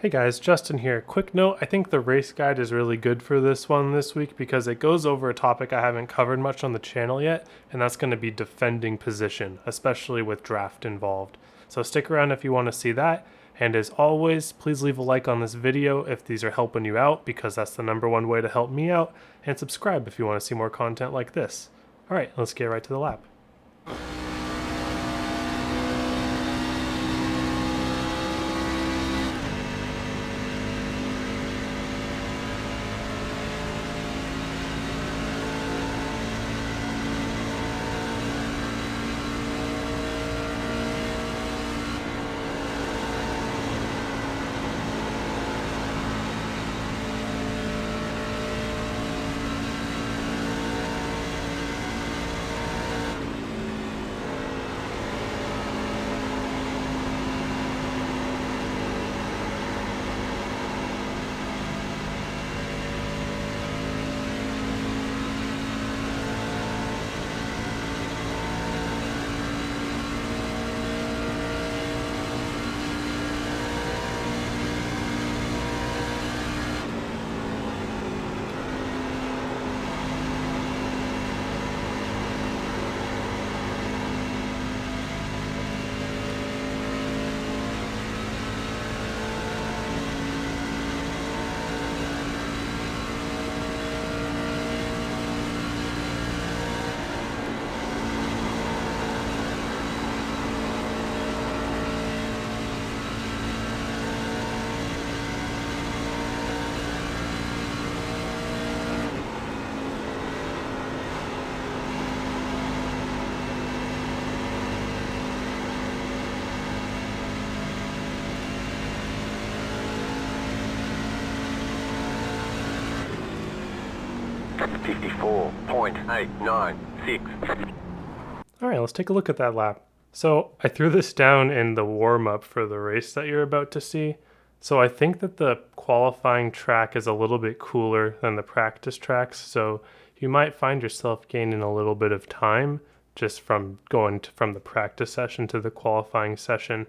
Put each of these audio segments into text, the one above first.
Hey guys, Justin here. Quick note, I think the race guide is really good for this one this week because it goes over a topic I haven't covered much on the channel yet, and that's going to be defending position, especially with draft involved. So stick around if you want to see that, and as always, please leave a like on this video if these are helping you out because that's the #1 way to help me out, and subscribe if you want to see more content like this. Alright, let's get right to the lap. .896. Alright, let's take a look at that lap. So I threw this down in the warm-up for the race that you're about to see. So I think that the qualifying track is a little bit cooler than the practice tracks, so you might find yourself gaining a little bit of time just from going from the practice session to the qualifying session.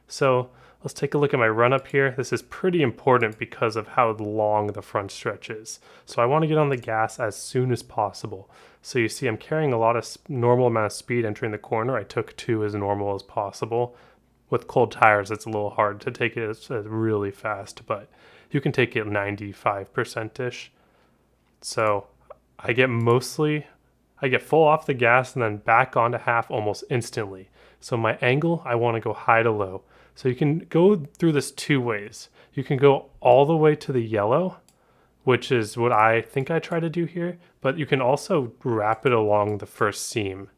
So let's take a look at my run up here. This is pretty important because of how long the front stretch is. So I want to get on the gas as soon as possible. So you see I'm carrying a lot of normal amount of speed entering the corner. I took 2 as normal as possible. With cold tires, it's a little hard to take it as really fast, but you can take it 95%-ish. So I get full off the gas and then back onto half almost instantly. So my angle, I want to go high to low. So you can go through this 2 ways. You can go all the way to the yellow, which is what I think I try to do here, but you can also wrap it along the first seam.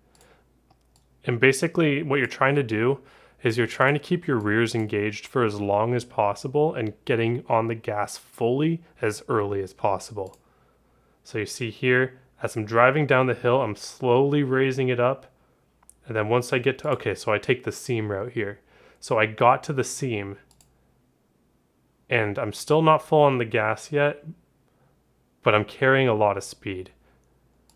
And basically what you're trying to do is you're trying to keep your rears engaged for as long as possible and getting on the gas fully as early as possible. So you see here, as I'm driving down the hill, I'm slowly raising it up. And then once I get to, okay, so I take the seam route here. So I got to the seam and I'm still not full on the gas yet, but I'm carrying a lot of speed.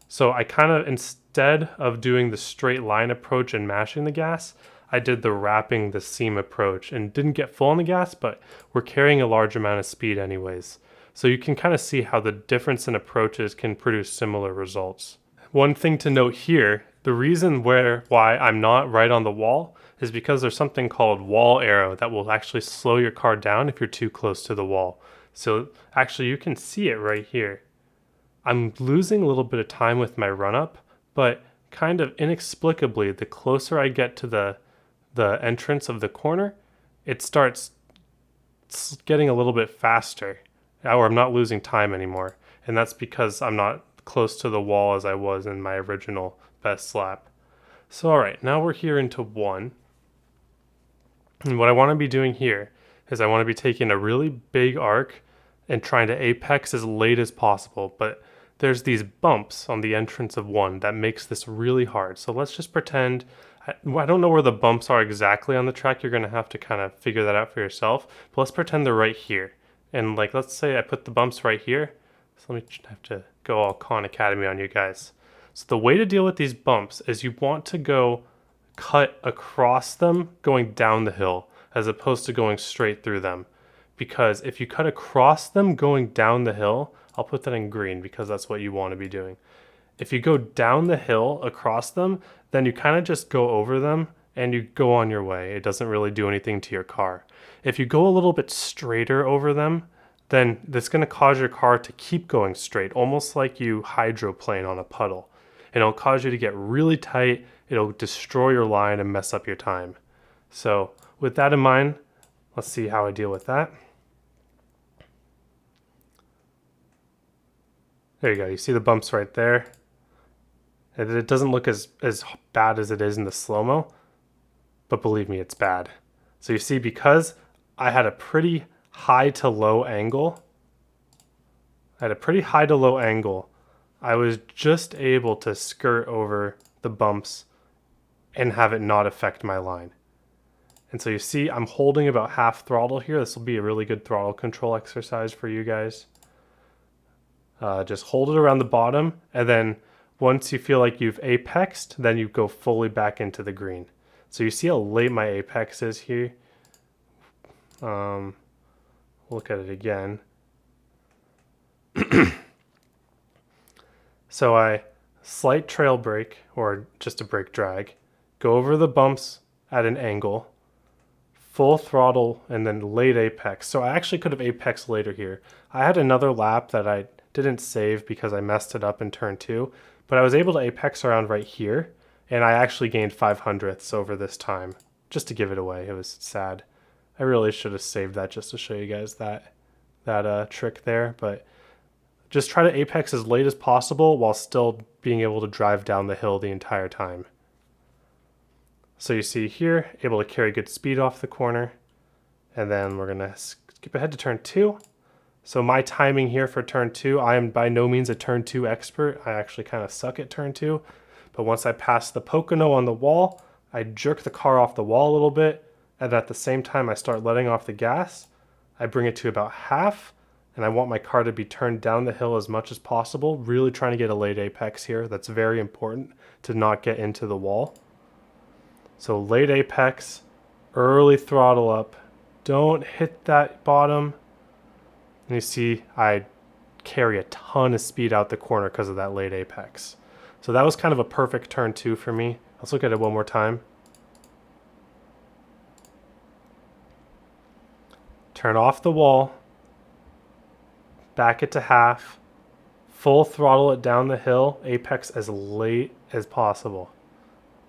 So I kind of, instead of doing the straight line approach and mashing the gas, I did the wrapping the seam approach and didn't get full on the gas, but we're carrying a large amount of speed anyways. So you can kind of see how the difference in approaches can produce similar results. One thing to note here, the reason why I'm not right on the wall is because there's something called wall arrow that will actually slow your car down if you're too close to the wall. So actually you can see it right here. I'm losing a little bit of time with my run up, but kind of inexplicably, the closer I get to the entrance of the corner, it starts getting a little bit faster, or I'm not losing time anymore. And that's because I'm not close to the wall as I was in my original best lap. So alright, now we're here into 1. And what I want to be doing here is I want to be taking a really big arc and trying to apex as late as possible, but there's these bumps on the entrance of 1 that makes this really hard. So let's just pretend, I don't know where the bumps are exactly on the track, you're going to have to kind of figure that out for yourself, but let's pretend they're right here. And like, let's say I put the bumps right here, so let me have to go all Khan Academy on you guys. So the way to deal with these bumps is you want to go cut across them going down the hill as opposed to going straight through them, because if you cut across them going down the hill, I'll put that in green because that's what you want to be doing. If you go down the hill across them, then you kind of just go over them and you go on your way. It doesn't really do anything to your car. If you go a little bit straighter over them, then that's going to cause your car to keep going straight, almost like you hydroplane on a puddle. And it'll cause you to get really tight. It'll destroy your line and mess up your time. So with that in mind, let's see how I deal with that. There you go. You see the bumps right there. It doesn't look as bad as it is in the slow-mo, but believe me, it's bad. So you see, because I had a pretty high to low angle, I was just able to skirt over the bumps and have it not affect my line. And so you see, I'm holding about half throttle here. This will be a really good throttle control exercise for you guys. Just hold it around the bottom, and then once you feel like you've apexed, then you go fully back into the green. So you see how late my apex is here. Look at it again. So I slight trail brake, or just a brake drag, go over the bumps at an angle, full throttle, and then late apex. So I actually could have apexed later here. I had another lap that I didn't save because I messed it up in turn 2, but I was able to apex around right here, and I actually gained 5/100ths over this time, just to give it away. It was sad. I really should have saved that just to show you guys that trick there, but just try to apex as late as possible while still being able to drive down the hill the entire time. So you see here, able to carry good speed off the corner, and then we're gonna skip ahead to turn 2. So my timing here for turn 2, I am by no means a turn 2 expert. I actually kind of suck at turn 2. But once I pass the Pocono on the wall, I jerk the car off the wall a little bit, and at the same time I start letting off the gas. I bring it to about half, and I want my car to be turned down the hill as much as possible, really trying to get a late apex here. That's very important to not get into the wall. So late apex, early throttle up, don't hit that bottom. And you see I carry a ton of speed out the corner because of that late apex. So that was kind of a perfect turn 2 for me. Let's look at it one more time. Turn off the wall, back it to half, full throttle it down the hill, apex as late as possible.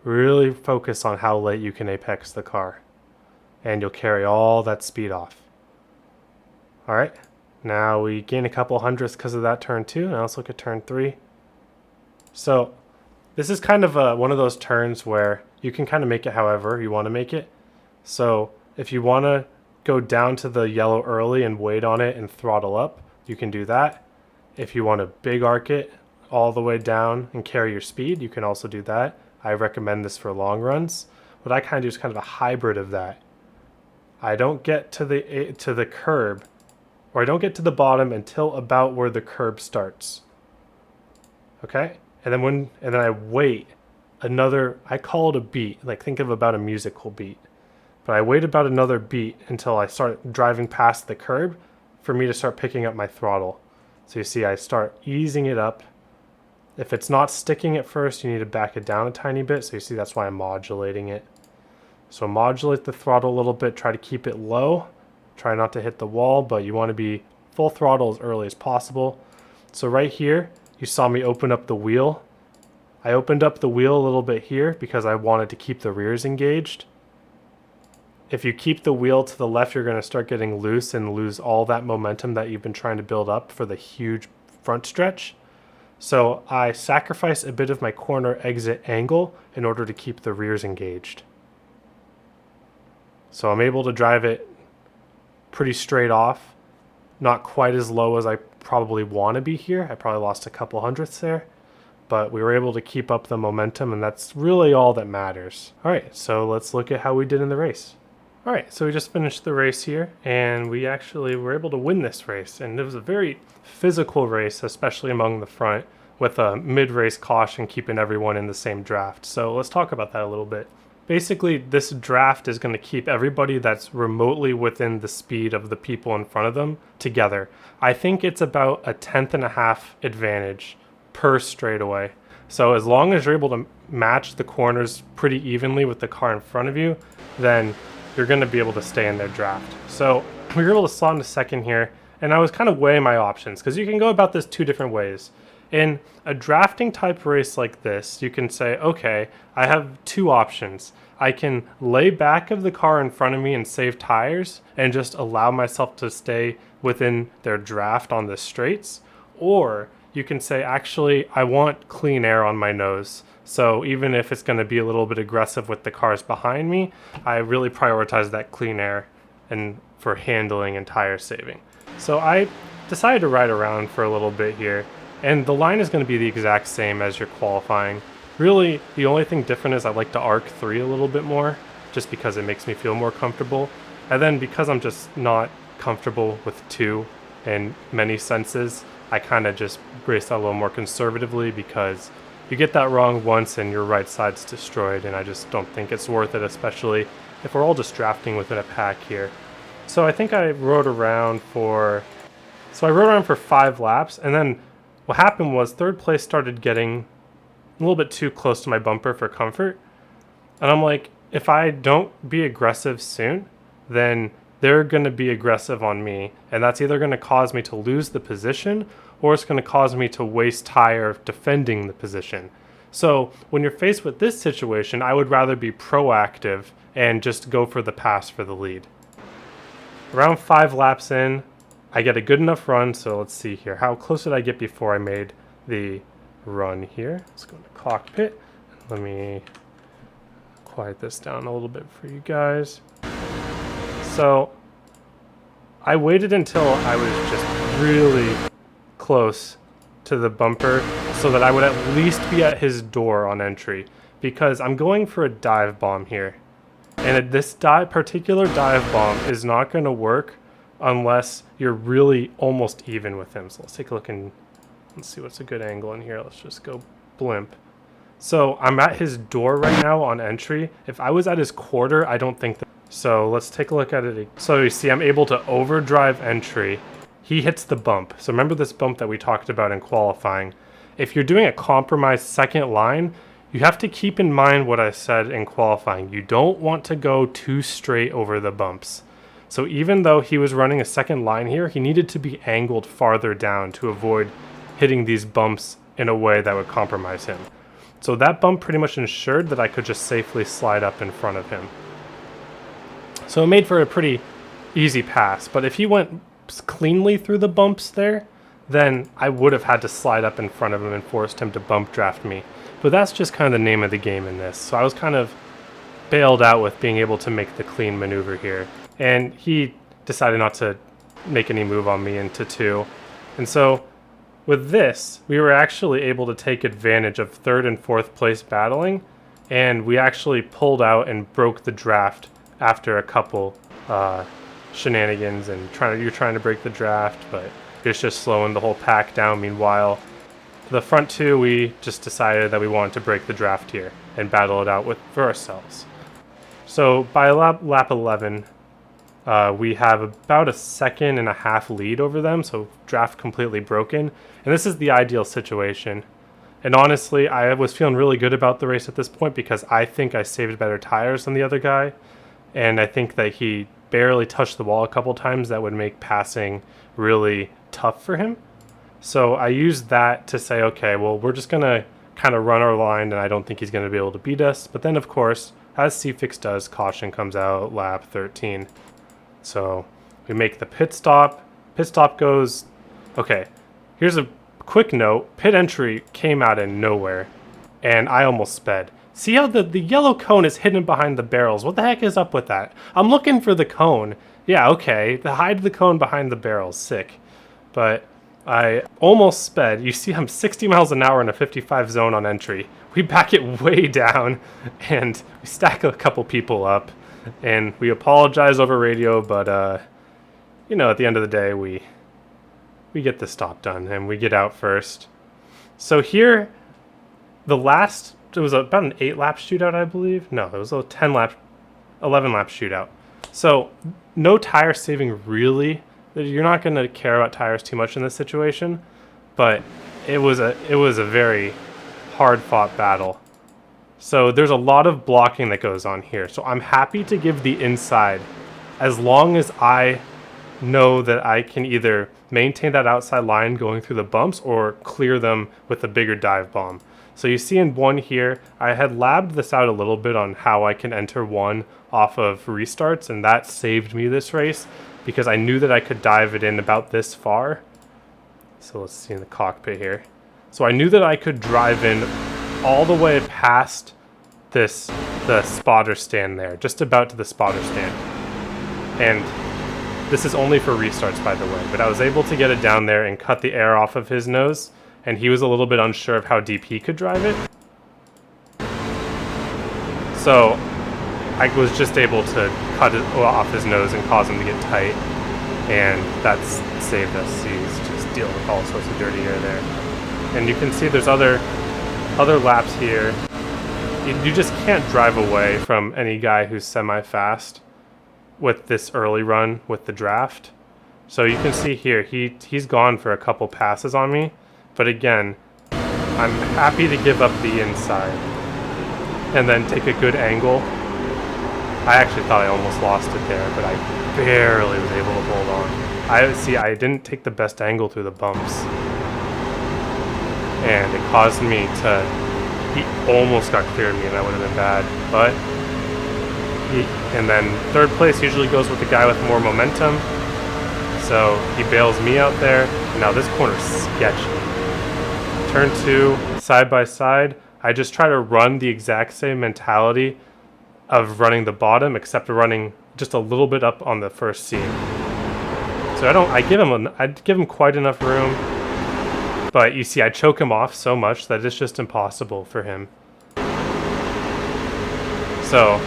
Really focus on how late you can apex the car, and you'll carry all that speed off. All right, now we gain a couple hundredths because of that turn 2. Now let's look at turn 3. So this is kind of one of those turns where you can kind of make it however you want to make it. So if you want to go down to the yellow early and wait on it and throttle up, you can do that. If you want to big arc it all the way down and carry your speed, you can also do that. I recommend this for long runs. What I kind of do is kind of a hybrid of that. I don't get to the curb, or I don't get to the bottom until about where the curb starts. Okay? And then I wait another, I call it a beat. Like, think of about a musical beat. But I wait about another beat until I start driving past the curb for me to start picking up my throttle. So you see I start easing it up. If it's not sticking at first, you need to back it down a tiny bit. So you see that's why I'm modulating it. So modulate the throttle a little bit, try to keep it low. Try not to hit the wall, but you want to be full throttle as early as possible. So right here, you saw me open up the wheel. I opened up the wheel a little bit here because I wanted to keep the rears engaged. If you keep the wheel to the left, you're going to start getting loose and lose all that momentum that you've been trying to build up for the huge front stretch. So I sacrifice a bit of my corner exit angle in order to keep the rears engaged. So I'm able to drive it pretty straight off, not quite as low as I probably want to be here. I probably lost a couple hundredths there, but we were able to keep up the momentum, and that's really all that matters. All right, so let's look at how we did in the race. All right, so we just finished the race here, and we actually were able to win this race, and it was a very physical race, especially among the front, with a mid-race caution keeping everyone in the same draft. So let's talk about that a little bit. basically this draft is going to keep everybody that's remotely within the speed of the people in front of them together. I think it's about a 1/10.5 advantage per straightaway. So as long as you're able to match the corners pretty evenly with the car in front of you, then you're going to be able to stay in their draft. So we were able to slot into second here, and I was kind of weighing my options because you can go about this two different ways. In a drafting type race like this, you can say, okay, I have two options. I can lay back of the car in front of me and save tires and just allow myself to stay within their draft on the straights. Or you can say, actually, I want clean air on my nose. So even if it's going to be a little bit aggressive with the cars behind me, I really prioritize that clean air and for handling and tire saving. So I decided to ride around for a little bit here. And the line is going to be the exact same as your qualifying. Really, the only thing different is I like to arc 3 a little bit more, just because it makes me feel more comfortable. And then because I'm just not comfortable with 2 in many senses, I kind of just race that a little more conservatively, because you get that wrong once and your right side's destroyed, and I just don't think it's worth it, especially if we're all just drafting within a pack here. So I think I rode around for 5 laps, and then what happened was third place started getting a little bit too close to my bumper for comfort. And I'm like, if I don't be aggressive soon, then they're going to be aggressive on me. And that's either going to cause me to lose the position, or it's going to cause me to waste tire defending the position. So when you're faced with this situation, I would rather be proactive and just go for the pass for the lead. Around 5 laps in, I get a good enough run, so let's see here. How close did I get before I made the run here? Let's go to cockpit. Let me quiet this down a little bit for you guys. So I waited until I was just really close to the bumper so that I would at least be at his door on entry, because I'm going for a dive bomb here. And this particular dive bomb is not going to work unless you're really almost even with him. So let's take a look and let's see what's a good angle in here. Let's just go blimp. So I'm at his door right now on entry. If I was at his quarter, I don't think that. So let's take a look at it. So you see I'm able to overdrive entry. He hits the bump. So remember this bump that we talked about in qualifying. If you're doing a compromised second line, you have to keep in mind what I said in qualifying. You don't want to go too straight over the bumps. So even though he was running a second line here, he needed to be angled farther down to avoid hitting these bumps in a way that would compromise him. So that bump pretty much ensured that I could just safely slide up in front of him. So it made for a pretty easy pass. But if he went cleanly through the bumps there, then I would have had to slide up in front of him and forced him to bump draft me. But that's just kind of the name of the game in this. So I was kind of bailed out with being able to make the clean maneuver here. And he decided not to make any move on me into 2. And so with this, we were actually able to take advantage of 3rd and 4th place battling. And we actually pulled out and broke the draft after a couple shenanigans. And you're trying to break the draft, but it's just slowing the whole pack down. Meanwhile, the front 2, we just decided that we wanted to break the draft here and battle it out for ourselves. So by lap 11, we have about a 1.5 seconds lead over them, so draft completely broken. And this is the ideal situation. And honestly, I was feeling really good about the race at this point because I think I saved better tires than the other guy. And I think that he barely touched the wall a couple times that would make passing really tough for him. So I used that to say, okay, well, we're just going to kind of run our line, and I don't think he's going to be able to beat us. But then, of course, as C-Fix does, caution comes out lap 13. So we make the pit stop. Pit stop goes, okay, here's a quick note. Pit entry came out of nowhere, and I almost sped. See how the yellow cone is hidden behind the barrels? What the heck is up with that? I'm looking for the cone. Yeah, okay, hide the cone behind the barrels. Sick. But I almost sped. You see I'm 60 miles an hour in a 55 zone on entry. We back it way down, and we stack a couple people up. And we apologize over radio, but, at the end of the day, we get the stop done, and we get out first. So here, the last it was about an 8-lap shootout, I believe. No, it was a 11-lap shootout. So no tire saving really. You're not going to care about tires too much in this situation, but it was a very hard-fought battle. So there's a lot of blocking that goes on here. So I'm happy to give the inside as long as I know that I can either maintain that outside line going through the bumps or clear them with a bigger dive bomb. So you see in one here, I had labbed this out a little bit on how I can enter one off of restarts, and that saved me this race because I knew that I could dive it in about this far. So let's see in the cockpit here. So I knew that I could drive in all the way past the spotter stand there, just about to the spotter stand. And this is only for restarts, by the way, but I was able to get it down there and cut the air off of his nose, and he was a little bit unsure of how deep he could drive it. So I was just able to cut it off his nose and cause him to get tight, and that's saved us. He's just dealing with all sorts of dirty air there. And you can see there's other laps here. You just can't drive away from any guy who's semi-fast with this early run with the draft. So you can see here, he's gone for a couple passes on me. But again, I'm happy to give up the inside and then take a good angle. I actually thought I almost lost it there, but I barely was able to hold on. I didn't take the best angle through the bumps. And it caused me to... He almost got clear of me, and that would have been bad. But and then third place usually goes with the guy with more momentum. So he bails me out there. Now this corner's sketchy. Turn 2, side by side. I just try to run the exact same mentality of running the bottom, except running just a little bit up on the first seam. So I'd give him quite enough room. But you see, I choke him off so much that it's just impossible for him. So,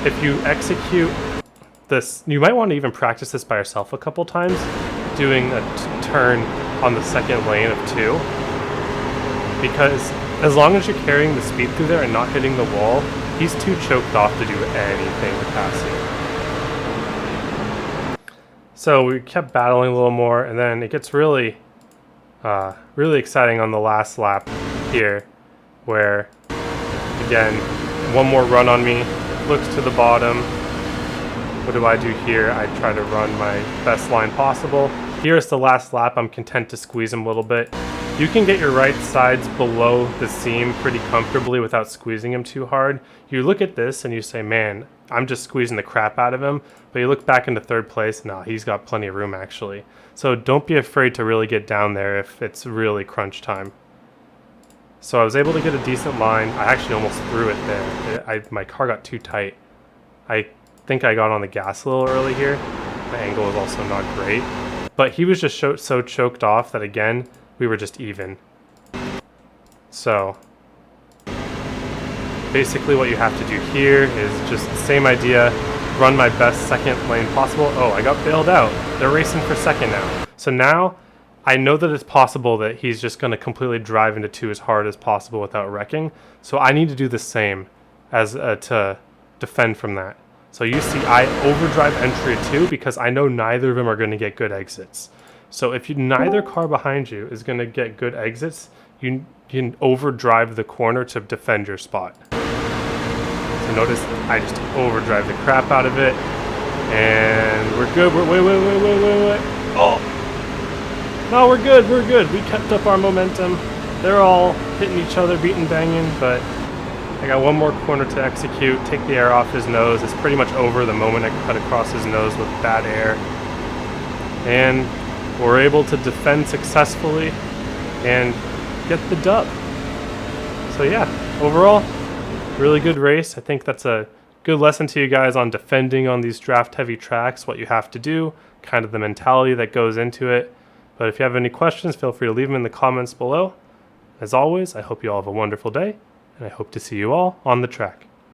if you execute this, you might want to even practice this by yourself a couple times, doing a turn on the second lane of 2. Because as long as you're carrying the speed through there and not hitting the wall, he's too choked off to do anything with passing. So we kept battling a little more, and then it gets really exciting on the last lap here, where again, one more run on me, looks to the bottom. What do I do here? I try to run my best line possible. Here's the last lap. I'm content to squeeze him a little bit. You can get your right sides below the seam pretty comfortably without squeezing him too hard. You look at this and you say, man, I'm just squeezing the crap out of him. But you look back into third place, no, he's got plenty of room actually. So don't be afraid to really get down there if it's really crunch time. So I was able to get a decent line. I actually almost threw it there. My car got too tight. I think I got on the gas a little early here. My angle was also not great. But he was just so choked off that again, we were just even. So basically what you have to do here is just the same idea. Run my best second lane possible. Oh, I got bailed out. They're racing for second now. So now I know that it's possible that he's just going to completely drive into 2 as hard as possible without wrecking. So I need to do the same as to defend from that. So you see I overdrive entry at 2 because I know neither of them are going to get good exits. So if neither car behind you is going to get good exits, you can overdrive the corner to defend your spot. So notice I just overdrive the crap out of it, and we're good. Wait. Oh! No, we're good. We kept up our momentum. They're all hitting each other, beating, banging, but I got one more corner to execute, take the air off his nose. It's pretty much over the moment I cut across his nose with bad air. And we're able to defend successfully and get the dub. So yeah, overall, really good race. I think that's a good lesson to you guys on defending on these draft heavy tracks, what you have to do, kind of the mentality that goes into it. But if you have any questions, feel free to leave them in the comments below. As always, I hope you all have a wonderful day, and I hope to see you all on the track.